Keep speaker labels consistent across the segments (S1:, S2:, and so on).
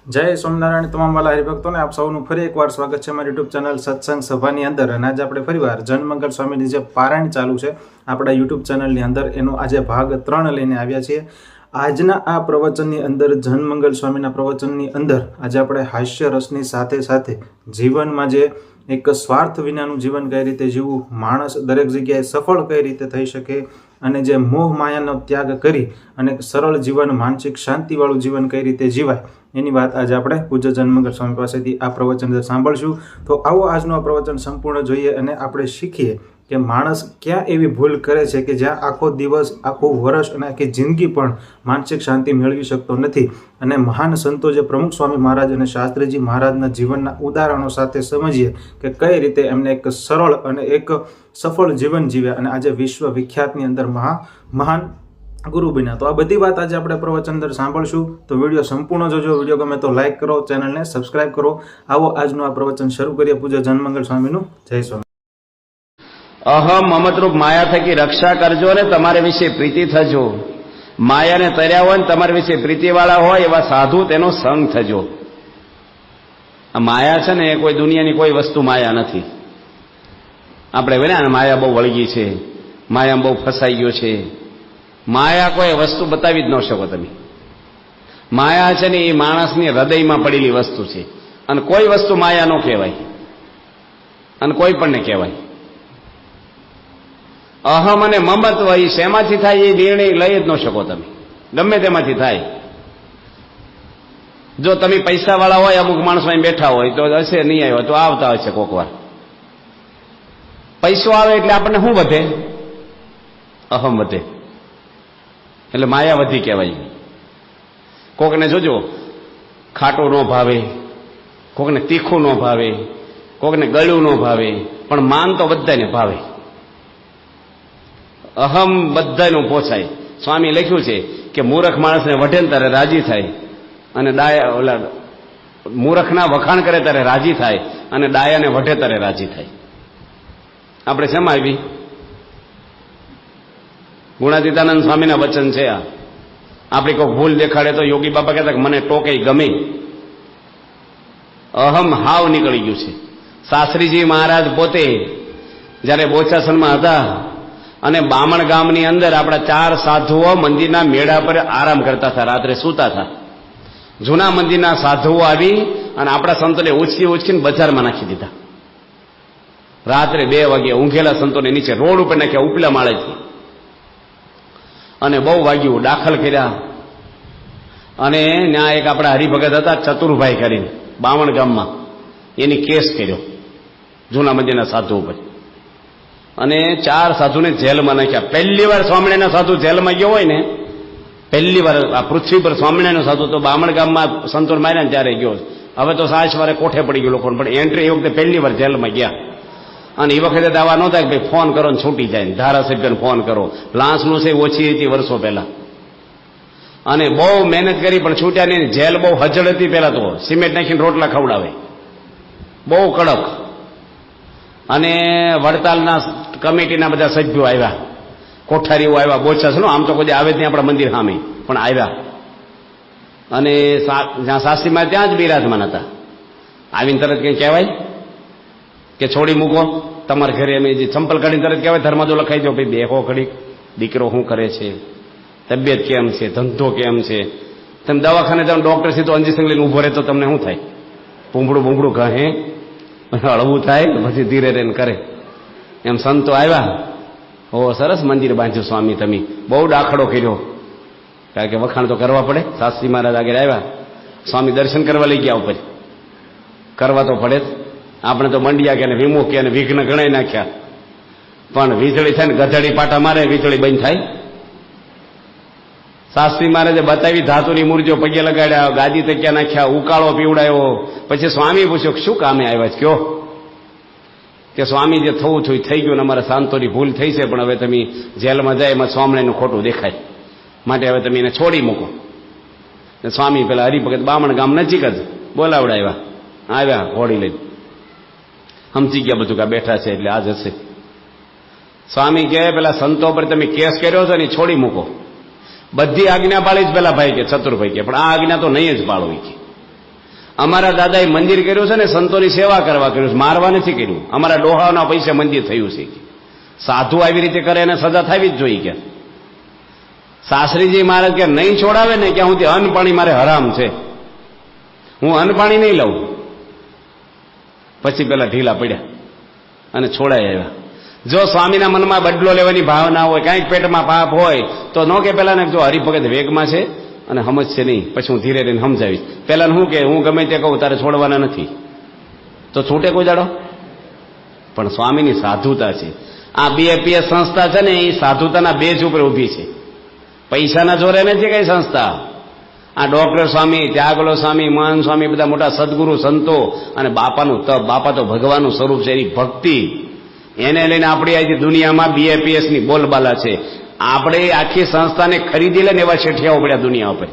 S1: જય સ્વામિનારાયણ તમામ વાલા હરિભક્તોને આપ સૌનું ફરી એકવાર સ્વાગત છે મારી યુટ્યુબ ચેનલ સત્સંગ સભાની અંદર। અને આજે આપણે ફરીવાર જનમંગલ સ્વામીની જે પારાયણ ચાલુ છે આપણા યુટ્યુબ ચેનલની અંદર એનો આજે ભાગ 3 લઈને આવ્યા છીએ। આજના આ પ્રવચનની અંદર જનમંગલ સ્વામીના પ્રવચનની અંદર આજે આપણે હાસ્ય રસની સાથે સાથે જીવનમાં જે એક સ્વાર્થ વિનાનું જીવન કઈ રીતે જીવવું, માણસ દરેક જગ્યાએ સફળ કઈ રીતે થઈ શકે અને જે મોહ માયાનો ત્યાગ કરી અને સરળ જીવન, માનસિક શાંતિવાળું જીવન કઈ રીતે જીવાય એની વાત આજે આપણે પૂજ્ય જનમંગલ સ્વામી પાસેથી આ પ્રવચન સાંભળશું। તો આવો આજનું આ પ્રવચન સંપૂર્ણ જોઈએ અને આપણે શીખીએ કે માણસ ક્યાં એવી ભૂલ કરે છે કે જ્યાં આખો દિવસ, આખું વર્ષ અને આખી જિંદગી પણ માનસિક શાંતિ મેળવી શકતો નથી। અને મહાન સંતો જે પ્રમુખ સ્વામી મહારાજ અને શાસ્ત્રીજી મહારાજના જીવનના ઉદાહરણો સાથે સમજીએ કે કઈ રીતે એમને એક સરળ અને એક સફળ જીવન જીવ્યા અને આજે વિશ્વ વિખ્યાતની અંદર મહાન ગુરુ બન્યા। તો આ બધી વાત આજે આપણે પ્રવચન અંદર સાંભળશું। તો વિડીયો સંપૂર્ણ જોજો, વિડીયો ગમે તો લાઈક કરો, ચેનલને સબસ્ક્રાઇબ કરો। આવો આજનું આ પ્રવચન શરૂ કરીએ પૂજ્ય જનમંગલ સ્વામીનું। જય સ્વામી।
S2: અહમ મમતરૂપ માયા થકી રક્ષા કરજો ને તમારે વિશે પ્રીતિ થજો। માયાને તર્યા હોય ને તમારા વિશે પ્રીતિવાળા હોય એવા સાધુ તેનો સંગ થજો। આ માયા છે ને એ કોઈ દુનિયાની કોઈ વસ્તુ માયા નથી। આપણે બોલ્યા માયા બહુ વળગી છે, માયા બહુ ફસાઈ ગયો છે। માયા કોઈ વસ્તુ બતાવી જ ન શકો તમે। માયા છે ને એ માણસની હૃદયમાં પડેલી વસ્તુ છે અને કોઈ વસ્તુ માયા ન કહેવાય અને કોઈ પણ ને કહેવાય। અહમ અને મમત્વ એ શેમાંથી થાય એ નિર્ણય લઈ જ ન શકો તમે, ગમે તેમાંથી થાય। જો તમે પૈસાવાળા હોય, અમુક માણસો અહીં બેઠા હોય તો હશે, નહીં આવ્યો તો આવતા હશે કોક વાર। પૈસો આવે એટલે આપણને શું વધે? અહમ વધે, એટલે માયાવધી કહેવાય। કોકને જોજો ખાટું ન ભાવે, કોકને તીખું ન ભાવે, કોકને ગળ્યું ન ભાવે, પણ માન તો બધાને ભાવે। અહમ બધાનું પોસાય। સ્વામી લખ્યું છે કે મૂર્ખ માણસને વઢે ને ત્યારે રાજી થાય અને ઓલા મૂર્ખના વખાણ કરે ત્યારે રાજી થાય અને ડાયાને વઢે ત્યારે રાજી થાય। આપણે શેમાં આવી? ગુણાતીતાનંદ સ્વામીના વચન છે આ। આપણી કોઈ ભૂલ દેખાડે તો યોગી બાપા કહેતા કે મને ટોકે ગમે। અહમ હાવ નીકળી ગયું છે। શાસ્ત્રીજી મહારાજ પોતે જયારે બોચાસનમાં હતા અને બામણ ગામની અંદર આપણા 4 સાધુઓ મંદિરના મેળા પર આરામ કરતા હતા, રાત્રે સૂતા હતા। જૂના મંદિરના સાધુઓ આવી અને આપણા સંતોને ઉચકીને બજારમાં નાખી દીધા। રાત્રે 2 વાગે ઊંઘેલા સંતોને નીચે રોડ ઉપર નાખ્યા, ઉપલા માળેથી, અને બહુ વાગ્યું, દાખલ કર્યા। અને ત્યાં એક આપણા હરિભગત હતા ચતુરભાઈ કરીને બામણ ગામમાં, એની કેસ કર્યો જૂના મંદિરના સાધુ ઉપર અને 4 સાધુને જેલમાં નાખ્યા। પહેલી વાર સ્વામિનારાયણ સાધુ જેલમાં ગયો હોય ને, પહેલી વાર આ પૃથ્વી પર સ્વામિનારાયણ સાધુ તો બામણ ગામમાં સંતો માર્યા ને ત્યારે ગયો। હવે તો 7 વારે કોઠે પડી ગયો લોકોને, પણ એન્ટ્રી એ વખતે પહેલી વાર જેલમાં ગયા। અને એ વખતે દાવા નહોતા કે ભાઈ ફોન કરો ને છૂટી જાય, ધારાસભ્યને ફોન કરો, લાંચનું છે ઓછી હતી વર્ષો પહેલા, અને બહુ મહેનત કરી પણ છૂટ્યા નહીં। જેલ બહુ હજળ હતી, પહેલા તો સિમેન્ટ નાખીને રોટલા ખવડાવે, બહુ કડક। અને વડતાલના કમિટીના બધા સભ્યો આવ્યા, કોઠારીઓ આવ્યા, બોચાસનો આમ તો કોઈ આવે જ નહીં આપણા મંદિર સામે, પણ આવ્યા અને જ્યાં સાસરીમાં ત્યાં જ બિરાજમાન હતા। આવીને તરત કંઈ કહેવાય કે છોડી મૂકો તમારા ઘરે, અમે જે ચંપલ કાઢીને તરત કહેવાય ધર્માદો લખાઈ દો, ભાઈ બેહો ઘડીક, દીકરો શું કરે છે, તબિયત કેમ છે, ધંધો કેમ છે? તમે દવાખાને જાઓ, ડોક્ટર સીધો ઇન્જેક્શન લઈને ઉભો રહે તો તમને શું થાય? ભૂંગળું કહે, હળવું થાય, પછી ધીરે રહીને કરે। એમ સંતો આવ્યા, ઓ સરસ મંદિર બાંધ્યું સ્વામી, તમે બહુ દાખલો કર્યો, કારણ કે વખાણ તો કરવા પડે। શાસ્ત્રી મહારાજ આગળ આવ્યા, સ્વામી દર્શન કરવા લઈ ગયા ઉપર, કરવા તો પડે જ। આપણે તો મંડિયા કે વિમુખ કે વિઘ્ન ગણાઈ નાખ્યા, પણ વીજળી થાય ને ગધેડી પાટા મારે, વીજળી બંધ થાય? શાસ્ત્રી મહારાજે બતાવી ધાતુની મૂર્તિઓ પગે લગાડ્યા, ગાદી તક્યા નાખ્યા, ઉકાળો પીવડાયો। પછી સ્વામી પૂછ્યું શું કામે આવ્યા છે? કયો કે સ્વામી જે થવું થયું થઈ ગયું, અમારા શાંતોની ભૂલ થઈ છે, પણ હવે તમે જેલમાં જાય એમાં સ્વામિનારાયણનું ખોટું દેખાય, માટે હવે તમે એને છોડી મૂકો। સ્વામી પેલા હરિભગત બામણ ગામ નજીક જ બોલાવડાવ્યા, આવ્યા ઘોડી લઈને, સમજી ગયા બધું કે બેઠા છે એટલે આજ હશે। સ્વામી કહે પેલા સંતો પર તમે કેસ કર્યો છો ને છોડી મૂકો। બધી આજ્ઞા પાળી જ પેલા ભાઈ કે ચતુરભાઈ કે, પણ આ આજ્ઞા તો નહીં જ પાળવી કે, અમારા દાદાએ મંદિર કર્યું છે ને સંતોની સેવા કરવા કર્યું છે, મારવા નથી કર્યું. અમારા ડોહાના પૈસા મંદિર થયું છે. સાધુ આવી રીતે કરે એને સજા થવી જ જોઈએ. કે શાસ્ત્રીજી મહારાજ કે નહીં છોડાવે ને ક્યાં સુધી અન્ન પાણી મારે હરામ છે, હું અન્ન પાણી નહીં લઉં. પછી પેલા ઢીલા પડ્યા અને છોડાઈ આવ્યા. જો સ્વામીના મનમાં બદલો લેવાની ભાવના હોય, કાંઈક પેટમાં પાપ હોય તો ન કે પેલા ને જો હરિભગત વેગમાં છે અને સમજશે નહીં, પછી હું ધીરે ધીરે સમજાવીશ. પેલા હું કે હું ગમે તે કહું તારે છોડવાના નથી, તો છૂટે કોઈ દાડો. પણ સ્વામીની સાધુતા છે. આ BAPS સંસ્થા છે ને એ સાધુતાના બેઝ ઉપર ઊભી છે, પૈસાના જોરે નથી કઈ સંસ્થા. આ ડોક્ટર સ્વામી, ત્યાગલો સ્વામી, મહાન સ્વામી, બધા મોટા સદગુરુ સંતો અને બાપાનું તપ, બાપા તો ભગવાનનું સ્વરૂપ છે, એની ભક્તિ, એને લઈને આપણી આજે દુનિયામાં BAPS ની બોલબાલા છે. આપણે આખી સંસ્થાને ખરીદી લઈને એવા શેઠિયાઓ પડ્યા દુનિયા ઉપર.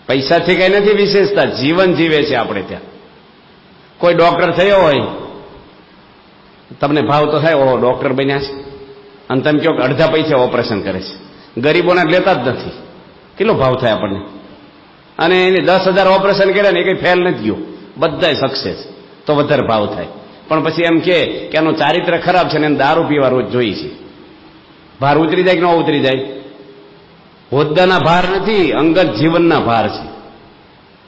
S2: પૈસાથી કઈ નથી વિશેષતા, જીવન જીવે છે આપણે ત્યાં. કોઈ ડોક્ટર થયો હોય, તમને ભાવ તો થાય, ઓહો ડોક્ટર બન્યા છે, અને તમે કહો કે અડધા પૈસા ઓપરેશન કરે છે. ગરીબોને લેતા જ નથી, કેટલો ભાવ થાય આપણને. અને એને 10,000 ઓપરેશન કર્યા ને એ કઈ ફેલ નથી ગયો, બધા સક્સેસ, તો વધારે ભાવ થાય. પણ પછી એમ કે એનું ચારિત્ર ખરાબ છે ને એને દારૂ પીવા રોજ જોઈ છે. ભાર ઉતરી જાય કે ન ઉતરી જાય? હોદ્દાના ભાર નથી, અંગત જીવનના ભાર છે.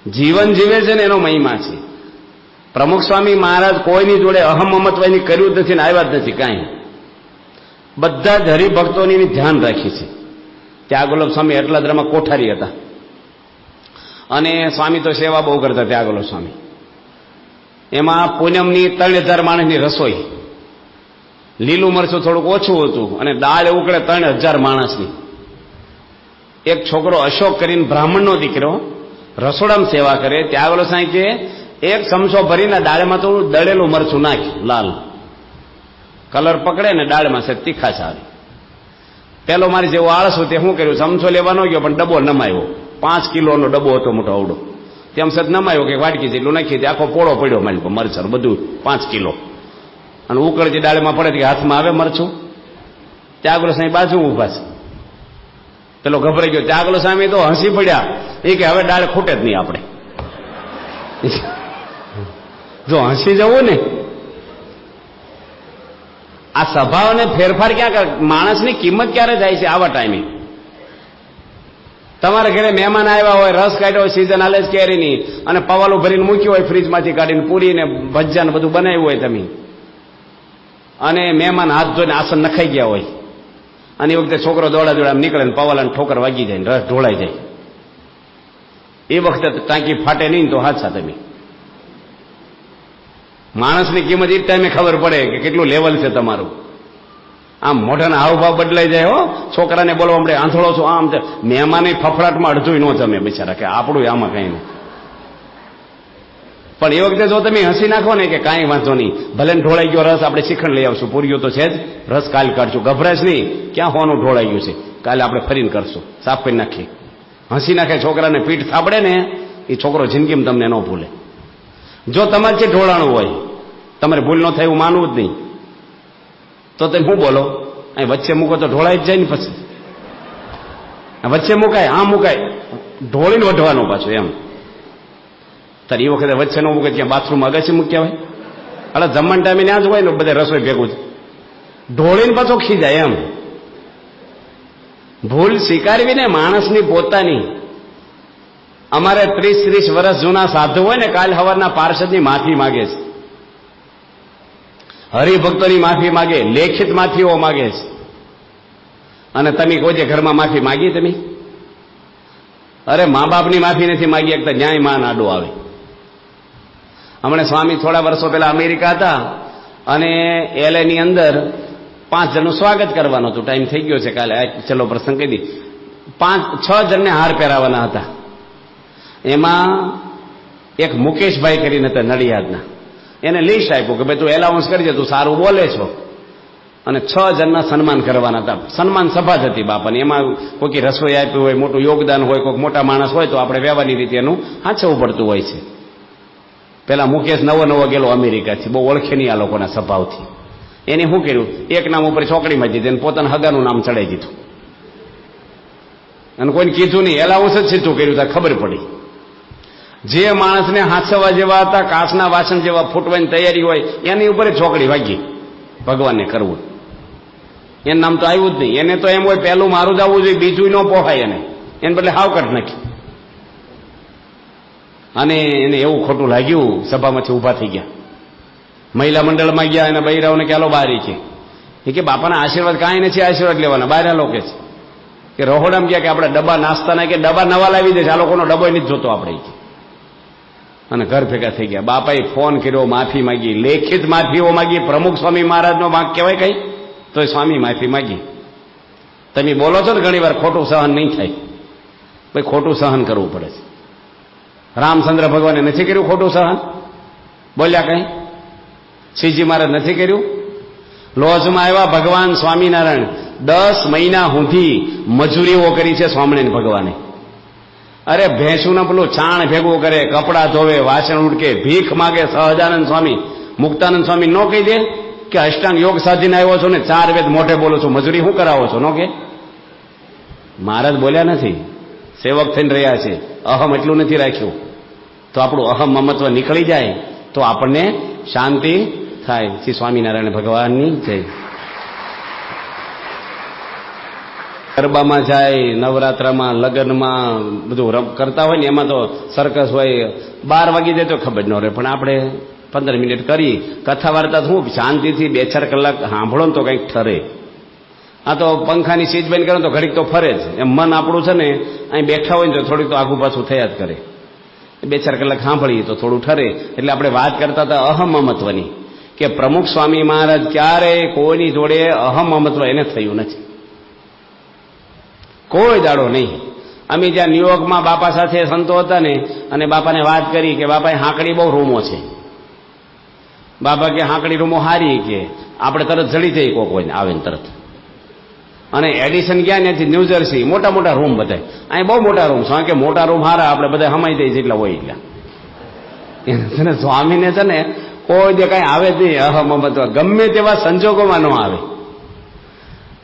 S2: જીવન જીવે છે ને એનો મહિમા છે. પ્રમુખ સ્વામી મહારાજ કોઈની જોડે અહમ મમત્વની કર્યું જ નથી ને આવ્યા જ નથી કાંઈ. બધા જ હરિભક્તોની ધ્યાન રાખી છે. ત્યાગોલબ સ્વામી એટલાદરામાં કોઠારી હતા અને સ્વામી તો સેવા બહુ કરતા. ત્યાગોલબ સ્વામી એમાં પૂનમની 3,000 માણસની રસોઈ, લીલું મરચું થોડુંક ઓછું હતું અને દાળ ઉકળે 3,000 માણસની. એક છોકરો અશોક કરીને બ્રાહ્મણનો દીકરો રસોડામાં સેવા કરે. ત્યાગોલબ સ્વામી કે એક ચમચો ભરીને દાળમાં તો દળેલું મરચું નાખી, લાલ કલર પકડે ને દાળમાં છે તીખાશ આવે. પેલો મારી જેવો આળસ તે શું કર્યું, ચમચો લેવાનો ગયો પણ ડબ્બો નમાયો. 5 કિલોનો ડબ્બો હતો મોટો અવડો, તેમ સદ નમાયો કે વાટકી જેટલું નાખી, આખો પોળો પડ્યો મારી પર મરચર બધું 5 કિલો. અને ઉકળતી દાળમાં પડે કે હાથમાં આવે મરચું. ત્યાગલો સાહેબ બાજુ ઉભા છે. પેલો ગભરાઈ ગયો. ત્યાગલો સામે તો હસી પડ્યા. એ કે હવે દાળ ખૂટે જ નહીં આપણે. જો હસી જવું ને, આ સ્વભાવને ફેરફાર ક્યાં કરે? માણસની કિંમત ક્યારે જાય છે? આવા ટાઈમે. તમારા ઘરે મહેમાન આવ્યા હોય, રસ કાઢ્યો હોય, સીઝન હાલે જ કેરીની, અને પવાલું ભરીને મૂક્યું હોય ફ્રીજમાંથી કાઢીને, પૂરી ને ભજીયા બધું બનાવ્યું હોય તમે, અને મહેમાન હાથ ધોઈને આસન નખાઈ ગયા હોય, અને એ વખતે છોકરો દોડા દોડા નીકળે ને પવાલાને ઠોકર વાગી જાય ને રસ ઢોળાઈ જાય. એ વખતે ટાંકી ફાટે નહીં તો હાથસા તમે. માણસની કિંમત એ ટાઈમે ખબર પડે કે કેટલું લેવલ છે તમારું. આમ મોઢાના હાવભાવ બદલાઈ જાય. હો, છોકરાને બોલવા મળે આંધળો છો, આમ છે. મહેમાને ફફડાટમાં અડધું ન જમે બિચારા, કે આપણું આમાં કઈ નહીં. પણ એ વખતે જો તમે હસી નાખો ને કે કાંઈ વાંધો નહીં, ભલે ઢોળાઈ ગયો રસ, આપણે શ્રીખંડ લઈ આવશું, પૂરીઓ તો છે જ, રસ કાલ કાઢશું, ગભરાશ નહીં, ક્યાં હોવાનું ઢોળાઈ ગયું છે, કાલે આપણે ફરીને કરશું, સાફ કરી નાખીએ. હસી નાખે, છોકરાને પીઠ થાપડે ને એ છોકરો જિંદગીમાં તમને ન ભૂલે. જો તમારે જે ઢોળાણું હોય, તમારે ભૂલ ન થાય એવું માનવું જ નહીં, તો તમે શું બોલો? અહીં વચ્ચે મૂકો તો ઢોળાઈ જ જાય ને. પછી વચ્ચે મુકાય, આ મુકાય, ઢોળીને વઢવાનું પાછું એમ. તારે એ વખતે વચ્ચે ન મૂકે, ત્યાં બાથરૂમ અગાસી મૂક્યા હોય, એટલે જમવાના ટાઈમે ત્યાં જ હોય ને બધા રસોઈ ભેગું જ ઢોળીને પાછો ખીજાય એમ. ભૂલ સ્વીકારવી ને માણસની પોતાની. અમારે 30 વર્ષ જૂના સાધુ હોય ને, કાલ સવારના પાર્ષદની માફી માગે છે, હરિભક્તોની માફી માગે, લેખિત માફીઓ માગે છે. અને તમે કોઈ ઘરમાં માફી માગી? તમે અરે મા બાપની માફી નથી માગી શકતા, ન્યાય માન આડો આવે. હમણાં સ્વામી થોડા વર્ષો પહેલા અમેરિકા હતા અને LA ની અંદર 5 જણનું સ્વાગત કરવાનું હતું. ટાઈમ થઈ ગયો છે, કાલે ચલો પ્રસંગ કહી દી. 5-6 જણને હાર પહેરાવાના હતા. એમાં એક મુકેશભાઈ કરીને હતા નડિયાદના, એને લિસ્ટ આપ્યું કે ભાઈ તું એલાઉન્સ કરજે, તું સારું બોલે છો. અને 6 જણના સન્માન કરવાના હતા. સન્માન સભા જ હતી બાપાની. એમાં કોઈ રસોઈ આપ્યું હોય, મોટું યોગદાન હોય, કોઈ મોટા માણસ હોય તો આપણે વ્યવહારની રીતે એનું હાચવવું પડતું હોય છે. પેલા મુકેશ નવો ગયેલો અમેરિકાથી, બહુ ઓળખે નહીં આ લોકોના સ્વભાવથી. એને શું કર્યું, એક નામ ઉપર ચોકડીમાં દીધી અને પોતાના હગાનું નામ ચડાવી દીધું, અને કોઈને કીધું નહીં, એલાઉન્સ જ સીધું કર્યું, ત્યાં ખબર પડી. જે માણસને હાંસવા જેવા હતા, કાચના વાસણ જેવા ફૂટવાની તૈયારી હોય, એની ઉપર ચોકડી વાગી ભગવાનને કરવું. એનું નામ તો આવ્યું જ નહીં. એને તો એમ હોય પહેલું મારું જ આવવું જોઈએ, બીજું ન પોહાય એને બદલે હાવ કટ નાખ્યું. અને એને એવું ખોટું લાગ્યું, સભામાંથી ઊભા થઈ ગયા, મહિલા મંડળમાં ગયા, એના બૈરાઓને કે હાલો બહાર કે બાપાના આશીર્વાદ કાંઈ નથી આશીર્વાદ લેવાના, બહાર લોકો કે રહોડામાં ગયા કે આપણે ડબ્બા નાસ્તાના કે ડબ્બા નવા લાવી દે છે, આ લોકોનો ડબ્બો નથી જોતો આપણે. અને ઘર ભેગા થઈ ગયા. બાપાએ ફોન કર્યો, માફી માંગી, લેખિત માફીઓ માંગી. પ્રમુખ સ્વામી મહારાજનો વાંક કહેવાય કઈ, તો સ્વામી માફી માંગી. તમે બોલો છો ને ઘણી વાર ખોટું સહન નહીં થાય, ભાઈ ખોટું સહન કરવું પડે છે. રામચંદ્ર ભગવાને નથી કર્યું ખોટું સહન? બોલ્યા કઈ? શ્રીજી મહારાજ નથી કર્યું? લોજમાં આવ્યા ભગવાન સ્વામિનારાયણ, 10 મહિના સુધી મજૂરીઓ કરી છે સ્વામિનારાયણ ભગવાને. અરે ભેંસુને પેલું છાણ ભેગું કરે, કપડાં ધોવે, વાસણ ઉડકે, ભીખ માગે. સહજાનંદ સ્વામી, મુક્તાનંદ સ્વામી નો કહી દે કે અષ્ટાંગ યોગ સાધીને આવ્યો છો ને 4 વેદ મોઢે બોલો છો, મજૂરી શું કરાવો છો? નો કે મહારાજ બોલ્યા નથી, સેવક થઈને રહ્યા છે. અહમ એટલું નથી રાખ્યું. તો આપણું અહમ મમત્વ નીકળી જાય તો આપણને શાંતિ થાય. શ્રી સ્વામિનારાયણ ભગવાનની જય. ગરબામાં જાય, નવરાત્રામાં, લગ્નમાં બધું કરતા હોય ને, એમાં તો સર્કસ હોય, 12 વાગી જાય તો ખબર ન રહે. પણ આપણે 15 મિનિટ કરી કથા વાર્તા, શું શાંતિથી 2-4 કલાક સાંભળો ને તો કંઈક ઠરે. આ તો પંખાની સીટ બંધ કરો તો ઘડીક તો ફરે જ. એમ મન આપણું છે ને અહીં બેઠા હોય ને તો થોડીક તો આઘું પાછું થયા જ કરે. 2-4 કલાક સાંભળીએ તો થોડું ઠરે. એટલે આપણે વાત કરતા હતા અહમ મમત્વની, કે પ્રમુખ સ્વામી મહારાજ ક્યારેય કોઈની જોડે અહમ મમત્વ એને થયું નથી, કોઈ દાડો નહીં. અમે જ્યાં ન્યુયોર્કમાં બાપા સાથે સંતો હતા ને, અને બાપાને વાત કરી કે બાપા હાંકડી બહુ રૂમો છે. બાપા કે હાંકડી રૂમો હારી, કે આપણે તરત જડી જઈએ કોક હોય આવે ને તરત. અને એડિશન ગયા ત્યાંથી ન્યૂજર્સી, મોટા મોટા રૂમ બધા. અહીં બહુ મોટા રૂમ છે, કે મોટા રૂમ હારા, આપણે બધા હમાઈ જઈએ જેટલા હોય એટલા. સ્વામીને છે ને કોઈ દે કઈ આવે જ નહીં અહમ મમત્વ, ગમે તેવા સંજોગોમાં ન આવે.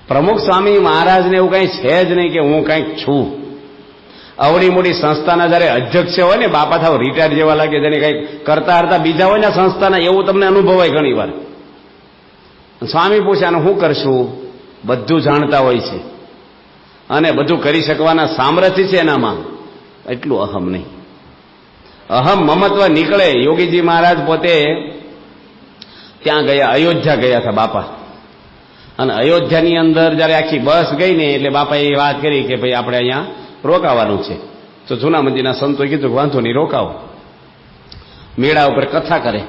S2: પ્રમુખ સ્વામી મહારાજને એવું કઈ છે જ નહીં કે હું કંઈક છું. અવડી મોટી સંસ્થાના જયારે અધ્યક્ષ હોય ને, બાપા થાવ રિટાયર જેવા લાગે, જેને કંઈક કરતા કરતા બીજા હોય ને સંસ્થાના, એવું તમને અનુભવાય ઘણી વાર. સ્વામી પૂછે આનું શું કરશું? બધું જાણતા હોય છે અને બધું કરી શકવાના સામર્થ્ય છે એનામાં, એટલું અહમ નહીં. અહમ મમત્વ નીકળે. યોગીજી મહારાજ પોતે ત્યાં ગયા, અયોધ્યા ગયા હતા બાપા. અને અયોધ્યાની અંદર જયારે આખી બસ ગઈ ને, એટલે બાપાએ એ વાત કરી કે ભાઈ આપણે અહીંયા રોકાવાનું છે. તો જૂના મંદિરના સંતોએ કીધું કે વાંધો નહીં, રોકાવો. મેળા ઉપર કથા કરે,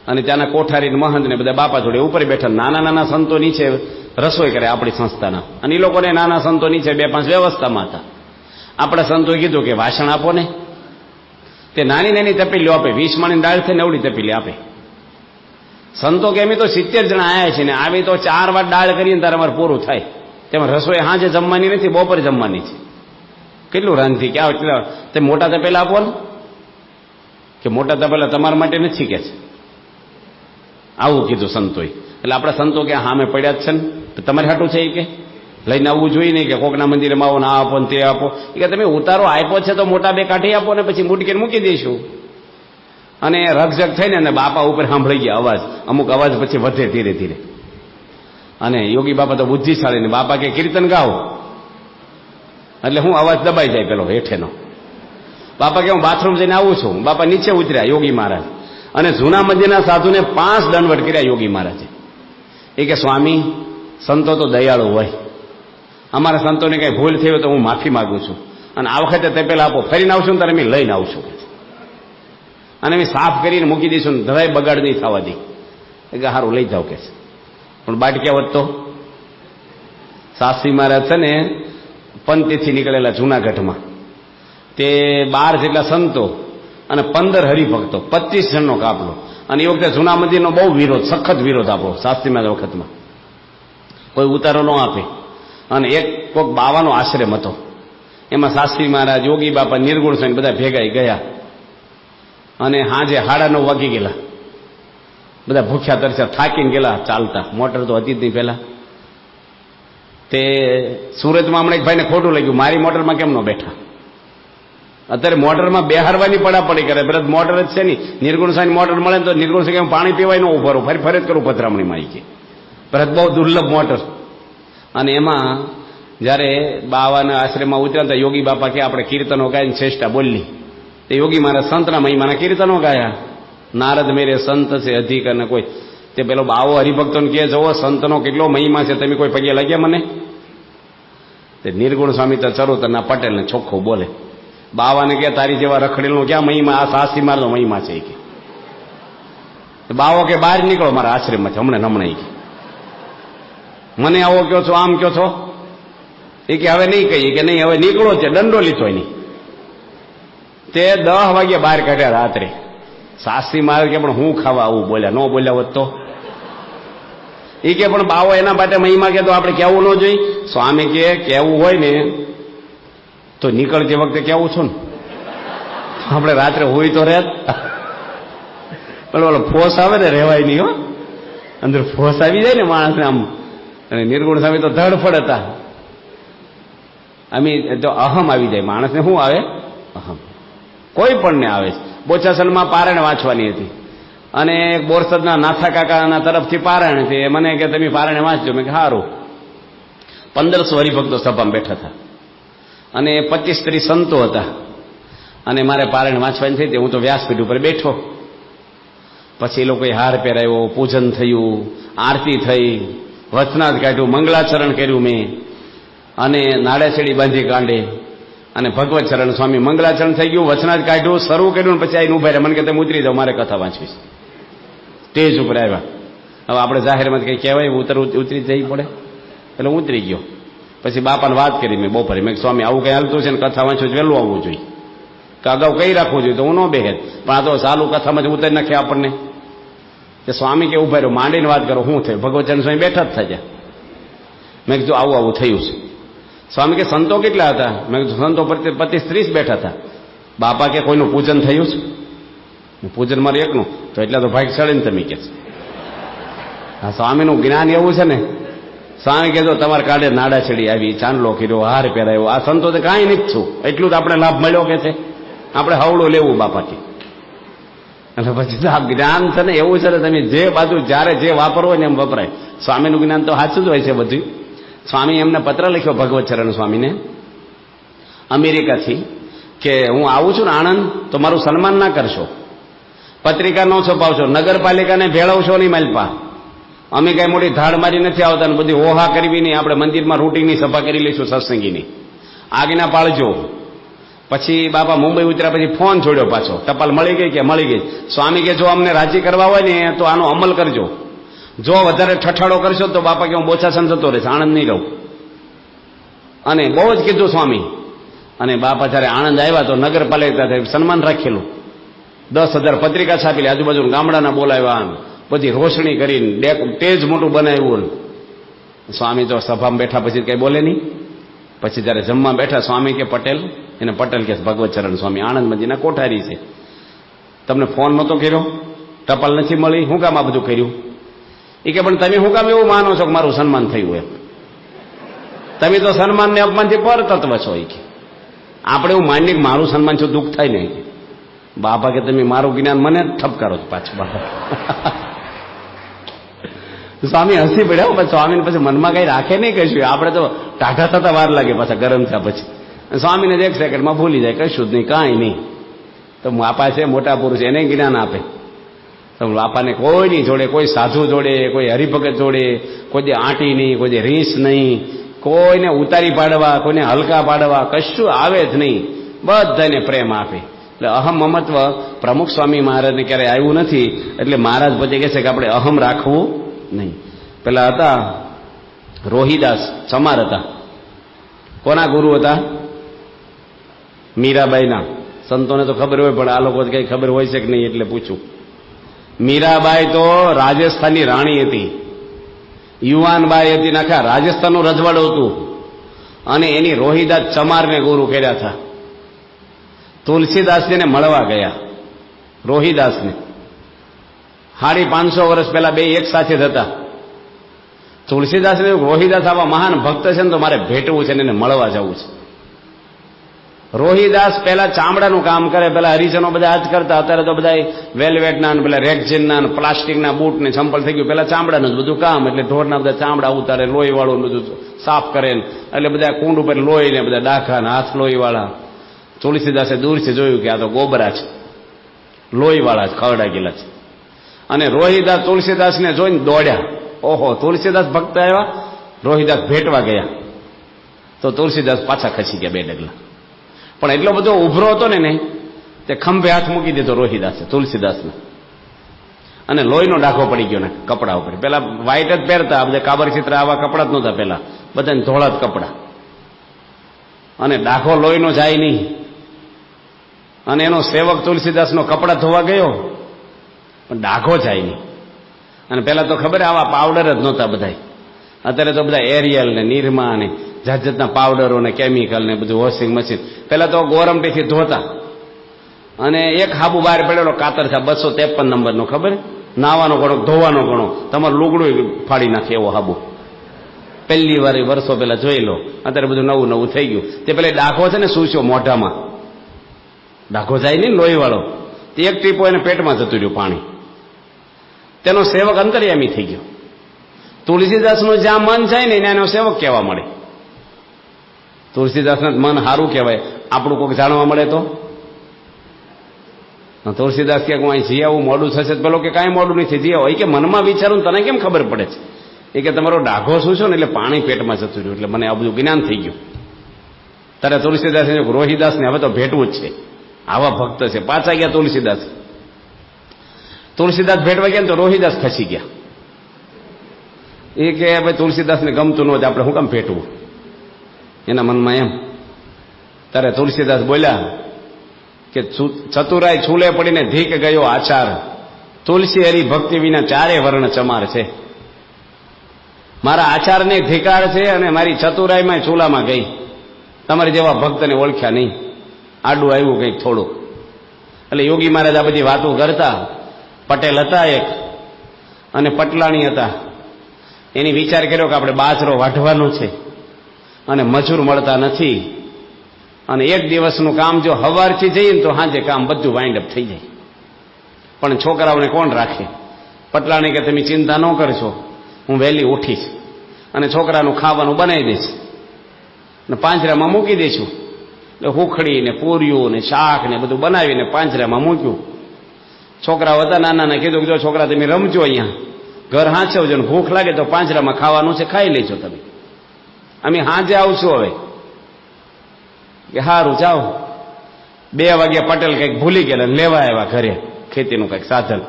S2: અને ત્યાંના કોઠારી મહંત ને બધા બાપા જોડે ઉપર બેઠા. નાના નાના સંતો નીચે રસોઈ કરે આપણી સંસ્થાના, અને એ લોકોને નાના સંતો નીચે 2-5 વ્યવસ્થામાં હતા. આપણા સંતોએ કીધું કે ભાષણ આપો ને. તે નાની નાની તપેલીઓ આપે, 20 મણની દાળ થઈને એવડી તપેલી આપે. સંતો કે અમે તો 70 જણા આવ્યા છે ને, આવી તો 4 વાર દાળ કરીને તારે અમારે પૂરું થાય. તેમાં રસોઈ હાજે જમવાની નથી, બપોરે જમવાની છે. કેટલું રાંધી કે તે મોટા તપેલા આપો ને, કે મોટા તપેલા તમારા માટે નથી કે છે, આવું કીધું સંતોએ. એટલે આપણા સંતો કે હા અમે પડ્યા જ છે ને, તમારે હાટું છે એ કે લઈને આવવું જોઈએ નહીં, કે કોકના મંદિરમાં આવો ને આ આપો ને તે આપો. કે તમે ઉતારો આપ્યો છે તો મોટા 2 કાઢી આપો ને પછી મૂટકીને મૂકી દઈશું. અને રકઝક થઈને ને બાપા ઉપર સાંભળી ગયા અવાજ, અમુક અવાજ પછી વધે ધીરે ધીરે. અને યોગી બાપા તો બુદ્ધિશાળી ને, બાપા કે કીર્તન ગાઓ, એટલે હું અવાજ દબાઈ જાય પેલો હેઠેનો. બાપા કે હું બાથરૂમ જઈને આવું છું. બાપા નીચે ઉતર્યા યોગી મહારાજ, અને જૂના મંદિરના સાધુને 5 દંડવટ કર્યા યોગી મહારાજે. એ કે સ્વામી, સંતો તો દયાળુ હોય, અમારા સંતોને કઈ ભૂલ થઈ હોય તો હું માફી માંગુ છું, અને આ વખતે તે પેલા આપો, ફરીને આવશું ને ત્યારે અમે લઈને આવશું, અને અમે સાફ કરીને મૂકી દઈશું ને જરાય બગાડ નહીં થવા દઈ. કે સારું લઈ જાઓ કે છે. પણ બાટક્યા વધતો શાસ્ત્રી મહારાજ છે ને પંથથી નીકળેલા જૂનાગઢમાં, તે 12 જેટલા સંતો અને 15 હરિભક્તો, 25 જણનો કાફલો. અને એ વખતે જૂના મંદિરનો બહુ વિરોધ, સખત વિરોધ આપણો શાસ્ત્રી મહારાજ વખતમાં, કોઈ ઉતારો ન આપે. અને એક કોઈક બાવાનો આશ્રમ હતો, એમાં શાસ્ત્રી મહારાજ, યોગી બાપા, નિર્ગુણ સ્વામી બધા ભેગા ગયા. અને હાજે 9:30 વાગી ગયેલા, બધા ભૂખ્યા તરસ્યા થાકીને ગયેલા ચાલતા. મોટર તો હતી જ નહીં પહેલા. તે સુરતમાં હમણાં એક ભાઈને ખોટું લાગ્યું, મારી મોટરમાં કેમ ન બેઠા? અત્યારે મોટરમાં બેહારવાની પડાપડી કરે. ભરત મોટર જ છે નહીં, નિર્ગુણ સાંઈ મોટર મળે તો નિર્ગુણ સાંઈ પાણી પીવાય ન ઉભરું, ફરી જ કરું પધરામણીમાં કે ભરત બહુ દુર્લભ મોટર. અને એમાં જયારે બાવાના આશ્રમમાં ઉતર્યા તો યોગી બાપા કે આપણે કીર્તનો ગાઈને ચેષ્ટા બોલી. તે યોગી મારા સંતના મહિમાના કીર્તનો ગાયા. નારદ મેરે સંત છે અધિક અને કોઈ. તે પેલો બાવો હરિભક્તોને કહે જવો સંતનો કેટલો મહિમા છે, તમે કોઈ પગે લાગ્યા મને? તે નિર્ગુણ સ્વામી તો ચરોતરના પટેલને ચોખ્ખું બોલે. બાવાને કે તારી જેવા રખડેલનો ક્યાં મહિમા, આ સાસી મારનો મહિમા છે કે. બાવો કે બહાર નીકળો મારા આશ્રમમાંથી હમણાં કે મને આવો કયો છો, આમ કયો છો. એ કે હવે નહીં કહીએ કે નહીં, હવે નીકળો છે, દંડો લીધો નહીં. તે 10 વાગે બહાર કાઢ્યા રાત્રે. સાસી મારે કે પણ હું ખાવા આવું બોલ્યા, ન બોલ્યા હોત તો. એ કે પણ બાવો એના માટે મહિમા કે તો આપણે કહેવું ન જોઈએ. સ્વામી કે કહેવું હોય ને તો નીકળતી વખતે કેવું છું ને, આપણે રાત્રે હોય તો રહે. પણ ઓલો ફોસ આવે ને રહેવાય નહીં હો, અંદર ફોસ આવી જાય ને માણસને આમ. અને નિર્ગુણ સ્વામી તો ધડફડ હતા. અમે તો અહમ આવી જાય માણસને. શું આવે? અહમ. કોઈ પણ ને આવે. બોચાસનમાં પારાયણ વાંચવાની હતી અને બોરસદના નાથા કાકાના તરફથી પારાયણ હતી. મને કે તમે પારાયણ વાંચજો. મેં કે સારું. 1500 હરિભક્તો સભામાં બેઠા હતા અને 25-30 સંતો હતા અને મારે પારાયણ વાંચવાની થઈ. હું તો વ્યાસપીઠ ઉપર બેઠો. પછી એ લોકોએ હાર પહેરાવ્યો, પૂજન થયું, આરતી થઈ, વચનાદ કાઢ્યું, મંગલાચરણ કર્યું મેં અને નાળેછેડી બાંધી કાંડે અને ભગવત ચરણ સ્વામી મંગલાચરણ થઈ ગયું, વચનાદ કાઢ્યું, શરૂ કર્યું ને પછી આવીને ઉભા રહ્યા. મને કે તમે ઉતરી જાઓ, મારે કથા વાંચવી. સ્ટેજ ઉપર આવ્યા. હવે આપણે જાહેરમાં કંઈ કહેવાય, ઉતરી જઈ પડે એટલે ઉતરી ગયો. પછી બાપાને વાત કરી મેં બપોરે. મેં સ્વામી આવું કંઈ હાલતું છે ને કથા વાંચવું વહેલું આવવું જોઈએ કે અગાઉ કઈ રાખવું જોઈએ તો હું ન બેહેત. પણ આ તો ચાલુ કથામાં જ ઉતારી નાખે આપણને. કે સ્વામી કે ઉભા રહ્યો, માંડીને વાત કરો, શું થયું? ભગવચરણ સ્વામી બેઠા જ થયા. મેં કીધું આવું આવું થયું છે. સ્વામી કે સંતો કેટલા હતા? મેં કીધું સંતો 25-30 બેઠા હતા. બાપા કે કોઈનું પૂજન થયું છે? પૂજન મારું એકનું. તો એટલા તો ભાગશાળી ને તમે કે છે. હા, સ્વામીનું જ્ઞાન એવું છે ને. સ્વામી કહેતો તમારે કાઢે નાડા છેડી આવી, ચાંદલો કર્યો, હાર પહેરાયો. આ સંતો તો કાંઈ નથી છું, એટલું તો આપણે લાભ મળ્યો કે છે. આપણે હવડું લેવું બાપાથી. એટલે પછી આ જ્ઞાન છે ને એવું છે ને, તમે જે બાજુ જ્યારે જે વાપરવો ને એમ વપરાય. સ્વામીનું જ્ઞાન તો સાચું જ હોય છે બધું. સ્વામી એમને પત્ર લખ્યો ભગવતચરણ સ્વામીને અમેરિકાથી કે હું આવું છું ને આણંદ તો મારું સન્માન ના કરશો, પત્રિકા ન છપાવશો, નગરપાલિકાને ભેળવશો નહીં માલપા. અમે કઈ મોટી ધાડ મારી નથી આવતા ને બધી ઓહા કરવી નહીં. આપણે મંદિરમાં રૂટિનની સભા કરી લઈશું સત્સંગીની. આજ્ઞા પાળજો. પછી બાપા મુંબઈ ઉતર્યા પછી ફોન છોડ્યો પાછો. ટપાલ મળી ગઈ કે મળી ગઈ. સ્વામી કે જો અમને રાજી કરવા હોય ને તો આનો અમલ કરજો. જો વધારે ઠઠાડો કરશો તો બાપા કે હું બોચાસન જતો રહીશ, આણંદ નહીં રહું. અને બહુ જ કીધું સ્વામી. અને બાપા જયારે આણંદ આવ્યા તો નગરપાલિકા સન્માન રાખેલું. 10,000 પત્રિકા છાપેલી, આજુબાજુ ગામડાના બોલાવ્યા, બધી રોશણી કરીને તેજ મોટું બનાવ્યું. સ્વામી તો સભામાં બેઠા પછી કઈ બોલે નહીં. પછી જયારે જમવા બેઠા સ્વામી કે પટેલ, એને પટેલ કે ભગવતચરણ સ્વામી આણંદમાંજીના કોઠારી છે, તમને ફોન નહોતો કર્યો, ટપાલ નથી મળી, હું કામ આ બધું કર્યું? એ કે પણ તમે હું કામ એવું માનો છો કે મારું સન્માન થયું? એમ તમે તો સન્માન ને અપમાનથી પર તત્વ છો. એ કે આપણે એવું માનીએ કે મારું સન્માન છો, દુઃખ થાય નહીં. બાપા કે તમે મારું જ્ઞાન મને ઠપકારો છો પાછું. બાપા સ્વામી હસી પડ્યા. પછી સ્વામીને પછી મનમાં કઈ રાખે નહીં કહીશું. આપણે તો ટાઢા થતા વાર લાગે પાછા ગરમ થયા પછી. સ્વામીને 1 સેકન્ડમાં ભૂલી જાય, કશું જ નહીં, કાંઈ નહીં. તો બાપા છે મોટા પુરુષ, એને જ્ઞાન આપે. તો બાપાને કોઈની જોડે, કોઈ સાધુ જોડે, કોઈ હરિભગત જોડે કોઈ દે આંટી નહીં, કોઈ દે રીસ નહીં, કોઈને ઉતારી પાડવા, કોઈને હલકા પાડવા કશું આવે જ નહીં. બધાને પ્રેમ આપે. એટલે અહમ મમત્વ પ્રમુખ સ્વામી મહારાજને ક્યારેય આવ્યું નથી. એટલે મહારાજ પછી કહે છે કે આપણે અહમ રાખવું નહીં. પેલા હતા રોહિદાસ ચમાર હતા. કોના ગુરુ હતા? મીરાબાઈના. સંતોને તો ખબર હોય, પણ આ લોકો કઈ ખબર હોય છે કે નહીં એટલે પૂછું. મીરાબાઈ તો રાજસ્થાનની રાણી હતી. યુવાનબાઈ હતી, નાખા રાજસ્થાનનું રજવાડું હતું. અને એની રોહિદાસ ચમારને ગુરુ કર્યા હતા. તુલસીદાસજીને મળવા ગયા. રોહિદાસને 550 વર્ષ પહેલા બે એક સાથે જ હતા. તુલસીદાસને રોહિદાસ આવા મહાન ભક્ત છે ને તો મારે ભેટવું છે ને એને મળવા જવું છે. રોહિદાસ પહેલા ચામડાનું કામ કરે, પેલા હરિજનો બધા આજ કરતા, અત્યારે તો બધા વેલ્વેટના ને પેલા રેક્ઝિનના પ્લાસ્ટિકના બૂટ ને ચંપલ થઈ ગયું. પેલા ચામડાનું જ બધું કામ, એટલે ઢોરના બધા ચામડા ઉતારે, લોહી વાળું બધું સાફ કરે, એટલે બધા કુંડ ઉપર લોહી ને બધા ડાખા ને હાથ લોહી વાળા. તુલસીદાસે દૂરથી જોયું કે આ તો ગોબરા છે, લોહી વાળા જ ખરડા ગયેલા છે. અને રોહિદાસ તુલસીદાસને જોઈને દોડ્યા. ઓહો, તુલસીદાસ ભક્ત આવ્યા, રોહિદાસ ભેટવા ગયા તો તુલસીદાસ પાછા ખસી ગયા 2 ડગલા. પણ એટલો બધો ઉભરો હતો ને તે ખંભે હાથ મૂકી દીધો રોહિદાસે તુલસીદાસને, અને લોહીનો ડાઘો પડી ગયો ને કપડા ઉપર. પેલા વ્હાઈટ જ પહેરતા, બધા કાબર ચિત્ર આવા કપડા જ નહોતા પેલા, બધાને ધોળા જ કપડા, અને ડાઘો લોહીનો જાય નહીં. અને એનો સેવક તુલસીદાસનો કપડા ધોવા ગયો પણ ડાઘો જાય નહીં. અને પેલા તો ખબર આવા પાવડર જ નહોતા બધા, અત્યારે તો બધા એરિયલ ને નિરમા ને જાત જાતના પાવડરો ને કેમિકલ ને બધું વોશિંગ મશીન. પેલા તો ગોરમટીથી ધોતા, અને એક હાબુ બહાર પડેલો કાતર છે 253 નંબરનો, ખબર, નાવાનો ગણો, ધોવાનો ગણો, તમારું લુગડું ફાડી નાખે એવો હાબુ. પહેલી વાર વર્ષો પેલા જોઈ લો, અત્યારે બધું નવું નવું થઈ ગયું. તે પેલા ડાઘો છે ને સૂસ્યો મોઢામાં, ડાઘો જાય ને લોહી વાળો, તે એક ટીપો એને પેટમાં જતું રહ્યું પાણી. તેનો સેવક અંતર્યામી થઈ ગયો. તુલસીદાસનું જ્યાં મન જાય ને એનો સેવક કહેવા મળે. તુલસીદાસનું મન સારું કહેવાય, આપણું કોઈક જાણવા મળે તો. તુલસીદાસ કે હું અહીં જી આવું, મોડું થશે, પેલો કે કાંઈ મોડું નથી, જી આવો. એ કે મનમાં વિચારું તને કેમ ખબર પડે છે? એ કે તમારો ડાઘો શું છો ને એટલે પાણી પેટમાં જતું રહ્યું, એટલે મને આ બધું જ્ઞાન થઈ ગયું. ત્યારે તુલસીદાસ રોહિદાસને હવે તો ભેટવું જ છે, આવા ભક્ત છે. પાછા ગયા તુલસીદાસ. તુલસીદાસ ભેટવા ગયા ને તો રોહિદાસ ખસી ગયા. એ કે ભાઈ તુલસીદાસને ગમતું ન હોય, આપણે શું કામ ભેટવું, એના મનમાં એમ. ત્યારે તુલસીદાસ બોલ્યા કે ચતુરાઈ છૂલે પડીને ધીક ગયો આચાર, તુલસી હરી ભક્તિ વિના 4 વર્ણ ચમાર છે. મારા આચારને ધિકાર છે અને મારી ચતુરાઈમાં ચૂલામાં ગઈ. તમારી જેવા ભક્તને ઓળખ્યા નહીં, આડું આવ્યું કંઈક થોડું. એટલે યોગી મહારાજ આ બધી વાતો કરતા. પટેલ હતા એક, અને પટલાણી હતા. એની વિચાર કર્યો કે આપણે બાજરો વાઢવાનો છે અને મજૂર મળતા નથી, અને એક દિવસનું કામ જો સવારથી જઈએ ને તો સાંજે કામ બધું વાઇન્ડ અપ થઈ જાય. પણ છોકરાઓને કોણ રાખે? પટલાણી કે તમે ચિંતા ન કરશો, હું વહેલી ઉઠીશ અને છોકરાનું ખાવાનું બનાવી દઈશ ને પાંજરામાં મૂકી દઈશું. એટલે હુખડી ને પૂરીઓ ને શાક ને બધું બનાવીને પાંજરામાં મૂક્યું. છોકરાઓ હતા નાના, કીધું કે જો છોકરા તમે રમજો, અહીંયા ઘર હાંચવજો, ને ભૂખ લાગે તો પાંજરામાં ખાવાનું છે, ખાઈ લેજો તમે, અમે હાંજે આવશું. હવે કે સારું જાઓ. 2 વાગ્યા પટેલ કંઈક ભૂલી ગયેલા, લેવા આવ્યા ઘરે ખેતીનું કંઈક સાધન.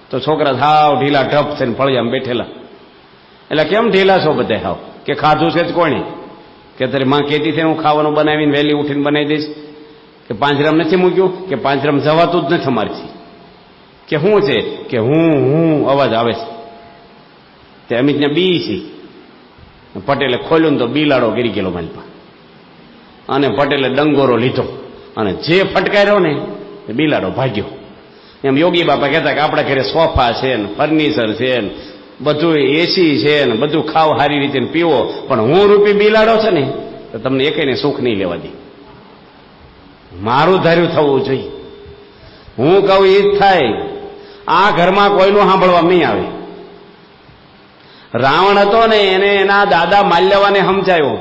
S2: તો છોકરા હાવ ઢીલા ઢપ થઈને ફળિયામાં બેઠેલા. એટલે કેમ ઢીલા છો બધા હાવ? કે ખાધું છે જ કોણે? કે તારી માં કહેતી છે હું ખાવાનું બનાવીને વહેલી ઉઠીને બનાવી દઈશ. કે પાંજરામ નથી મૂક્યું? કે પાંજરામ જવાતું જ નથી અમારથી. કે શું છે? કે હું અવાજ આવે છે. તે અમે ત્યાં બી છી. પટેલે ખોલ્યું તો બિલાડો ગીરી ગયેલો મારી પાસે, અને પટેલે ડંગોરો લીધો અને જે ફટકાર્યો ને એ બિલાડો ભાગ્યો. એમ યોગી બાપા કહેતા કે આપણા ઘરે સોફા છે ને ફર્નિચર છે ને બધું એસી છે ને બધું ખાવ સારી રીતે પીવો, પણ હું રૂપી બિલાડો છે ને તો તમને એકેયને સુખ નહીં લેવા દે. મારું ધાર્યું થવું જોઈએ. હું કહું એ જ થાય. આ ઘરમાં કોઈનું સાંભળવા નહીં આવે. રાવણ હતો ને એને એના દાદા માલ્યવાને સમજાયો,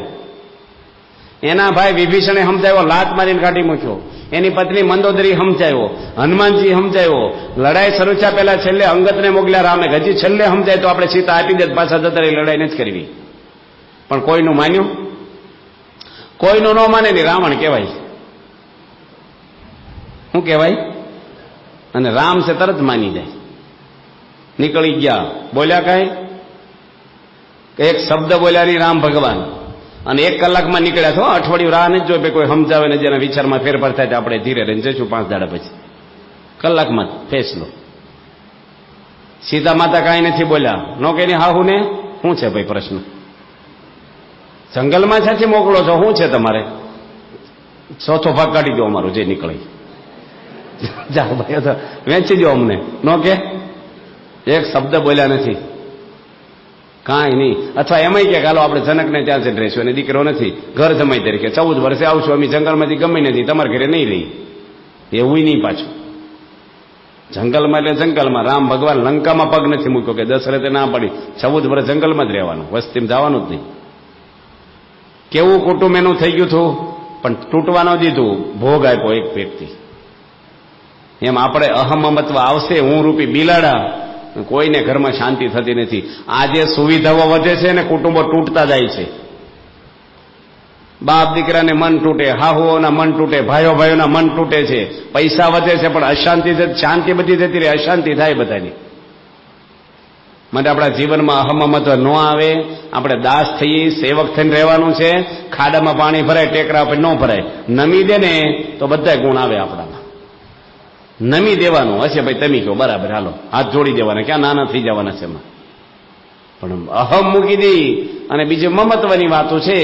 S2: એના ભાઈ વિભીષણે સમજાયો, લાત મારીને કાઢી મૂક્યો. એની પત્ની મંદોદરી સમજાયો, હનુમાનજી સમજાયો. લડાઈ શરૂ થયા પહેલા છેલ્લે અંગતને મોકલ્યા રામે. હજી છેલ્લે સમજાય તો આપણે સીતા આપી દે, પાછા જતા રહી, લડાઈ નથી કરવી. પણ કોઈનું માન્યું? કોઈનું ન માને ને રાવણ કહેવાય. શું કહેવાય? અને રામ છે તરત માની જાય. નીકળી ગયા, બોલ્યા કાંઈ? એક શબ્દ બોલ્યા નહીં રામ ભગવાન, અને 1 કલાકમાં નીકળ્યા છો. અઠવાડિયું રાહ નથી જોઈ, કોઈ સમજાવે ને જેના વિચારમાં ફેરફાર થાય તો આપણે ધીરે રહીને જઈશું 5 દાડા પછી. કલાકમાં ફેસલો. સીતા માતા કાંઈ નથી બોલ્યા. નો કે હાહુ ને શું છે ભાઈ પ્રશ્ન? જંગલમાં છાથી મોકલો છો, શું છે તમારે? 4થો ભાગ કાઢી દો અમારો જે નીકળે. જાઓ ભાઈ, વેચી દો અમને. નો કે એક શબ્દ બોલ્યા નથી. કાંઈ નહીં. અથવા એમાંય કે હાલો આપણે જનકને ત્યાં જ રહીશું અને દીકરો નથી, ઘર જમાઈ તરીકે 14 વર્ષે આવશું, અમે જંગલમાંથી ગમે નથી, તમારા ઘરે નહીં રહી. એવું નહીં પાછું. જંગલમાં એટલે જંગલમાં. રામ ભગવાન લંકામાં પગ નથી મૂક્યો કે દશરથે ના પડી 14 વર્ષ જંગલમાં જ રહેવાનું, વસ્તીમાં જવાનું જ નહીં. કેવું કુટુંબ એનું થઈ ગયું હતું, પણ તૂટવા ન દીધું, ભોગ આપ્યો એક વ્યક્તિ. એમ આપણે અહમમત્વ આવશે, હું રૂપી બિલાડા, કોઈને ઘરમાં શાંતિ થતી નથી. આજે સુવિધાઓ વધે છે ને કુટુંબો તૂટતા જાય છે. બાપ દીકરાને મન તૂટે, હાહુઓના મન તૂટે, ભાઈઓ ભાઈઓના મન તૂટે છે. પૈસા વધે છે પણ અશાંતિ, શાંતિ બધી જતી રહે, અશાંતિ થાય બધાની. માટે આપણા જીવનમાં અહમમત્વ ન આવે, આપણે દાસ થઈએ, સેવક થઈને રહેવાનું છે. ખાડામાં પાણી ભરાય, ટેકરા પર ન ભરાય. નમી દે ને તો બધા ગુણ આવે આપણામાં. નમી દેવાનું હશે, ભાઈ તમે કહો બરાબર, હાલો હાથ જોડી દેવાના, ક્યાં નાના થઈ જવાના છે એમાં. પણ અહમ મૂકી દઈ અને બીજી મમત્વની વાતો છે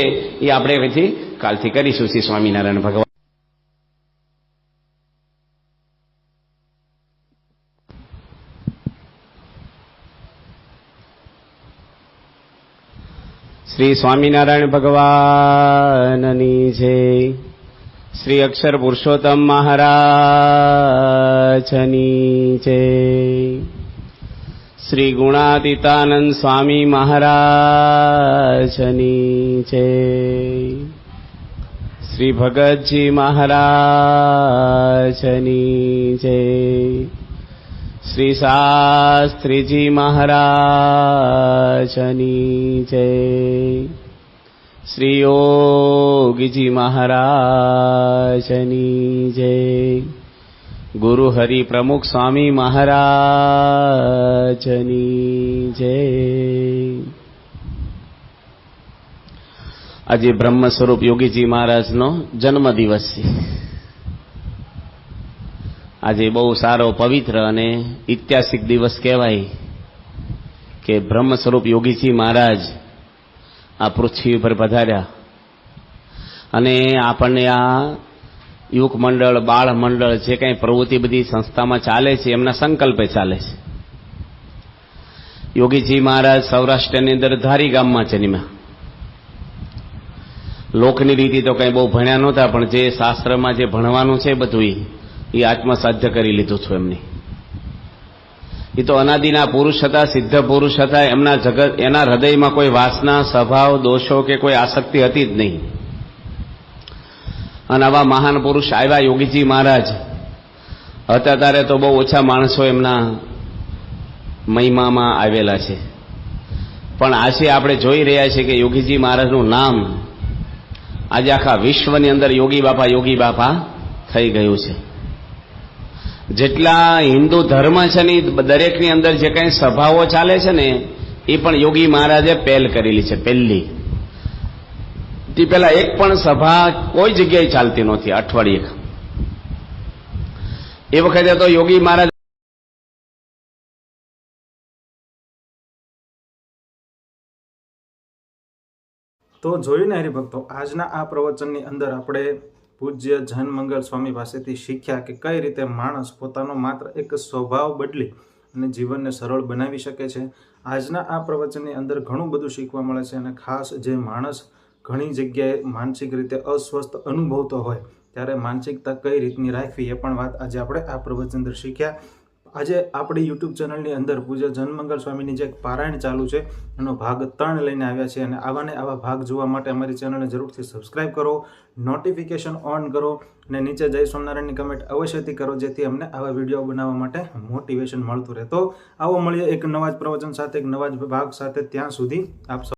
S2: એ આપણે હવેથી કાલથી કરીશું. શ્રી સ્વામિનારાયણ ભગવાન. શ્રી સ્વામિનારાયણ ભગવાનની જય. શ્રી અક્ષર પુરુષોત્તમ મહારાજની જય. શ્રી ગુણાતીતાનંદ સ્વામી મહારાજની જય. શ્રી ભગતજી મહારાજની જય. શ્રી શાસ્ત્રીજી મહારાજની જય. શ્રી યોગીજી મહારાજની જય. ગુરુ હરિ પ્રમુખ સ્વામી મહારાજની જય. આજે બ્રહ્મ સ્વરૂપ યોગીજી મહારાજનો જન્મદિવસ છે. આજે બહુ સારો પવિત્ર અને ઐતિહાસિક દિવસ કહેવાય કે બ્રહ્મ સ્વરૂપ યોગીજી મહારાજ આ પૃથ્વી ઉપર પધાર્યા અને આપણને આ યુવક મંડળ, બાળ મંડળ, જે કંઈ પ્રવૃત્તિ બધી સંસ્થામાં ચાલે છે એમના સંકલ્પે ચાલે છે. યોગીજી મહારાજ સૌરાષ્ટ્રની અંદર ધારી ગામમાં જન્મ્યા. લોકની રીતિ તો કંઈ બહુ ભણ્યા નહોતા, પણ જે શાસ્ત્રમાં જે ભણવાનું છે બધું એ આત્મસાધ્ય કરી લીધું છું એમની. એ તો અનાદિના પુરુષ હતા, સિદ્ધ પુરુષ હતા. એમના જગત, એના હૃદયમાં કોઈ વાસના, સ્વભાવ, દોષો કે કોઈ આસક્તિ હતી જ નહીં. અને આવા મહાન પુરુષ આવ્યા યોગીજી મહારાજ હતા ત્યારે તો બહુ ઓછા માણસો એમના મહિમામાં આવેલા છે. પણ આજે આપણે જોઈ રહ્યા છીએ કે યોગીજી મહારાજનું નામ આજે આખા વિશ્વની અંદર યોગી બાપા થઈ ગયું છે. જેટલા હિન્દુ ધર્મ છે ને દરેકની અંદર જે કંઈ સભાઓ ચાલે છે ને એ પણ યોગી મહારાજે પહેલ કરેલી છે. પહેલી તે પહેલા એક પણ સભા કોઈ જગ્યાએ ચાલતી નહોતી અઠવાડિયે. એ વખતે તો યોગી મહારાજ
S1: તો જોયું ને હરિભક્તો, આજના આ પ્રવચનની અંદર આપણે પૂજ્ય જનમંગલ સ્વામી પાસેથી શીખ્યા કે કઈ રીતે માણસ પોતાનો માત્ર એક સ્વભાવ બદલી અને જીવનને સરળ બનાવી શકે છે. આજના આ પ્રવચનની અંદર ઘણું બધું શીખવા મળે છે અને ખાસ જે માણસ ઘણી જગ્યાએ માનસિક રીતે અસ્વસ્થ અનુભવતો હોય ત્યારે માનસિકતા કઈ રીતની રાખવી એ પણ વાત આજે આપણે આ પ્રવચન અંદર શીખ્યા. આજે આપણી યુટ્યુબ ચેનલની અંદર પૂજ્ય જનમંગલ સ્વામીની જે પારાયણ ચાલુ છે એનો ભાગ 3 લઈને આવ્યા છે અને આવા ભાગ જોવા માટે અમારી ચેનલને જરૂરથી સબસ્ક્રાઇબ કરો, નોટિફિકેશન ઓન કરો અને નીચે જય સ્વામિનારાયણની કમેન્ટ અવશ્યથી કરો, જેથી અમને આવા વિડીયો બનાવવા માટે મોટિવેશન મળતું રહે. તો આવો મળીએ એક નવા જ પ્રવચન સાથે, એક નવા જ ભાગ સાથે. ત્યાં સુધી આપ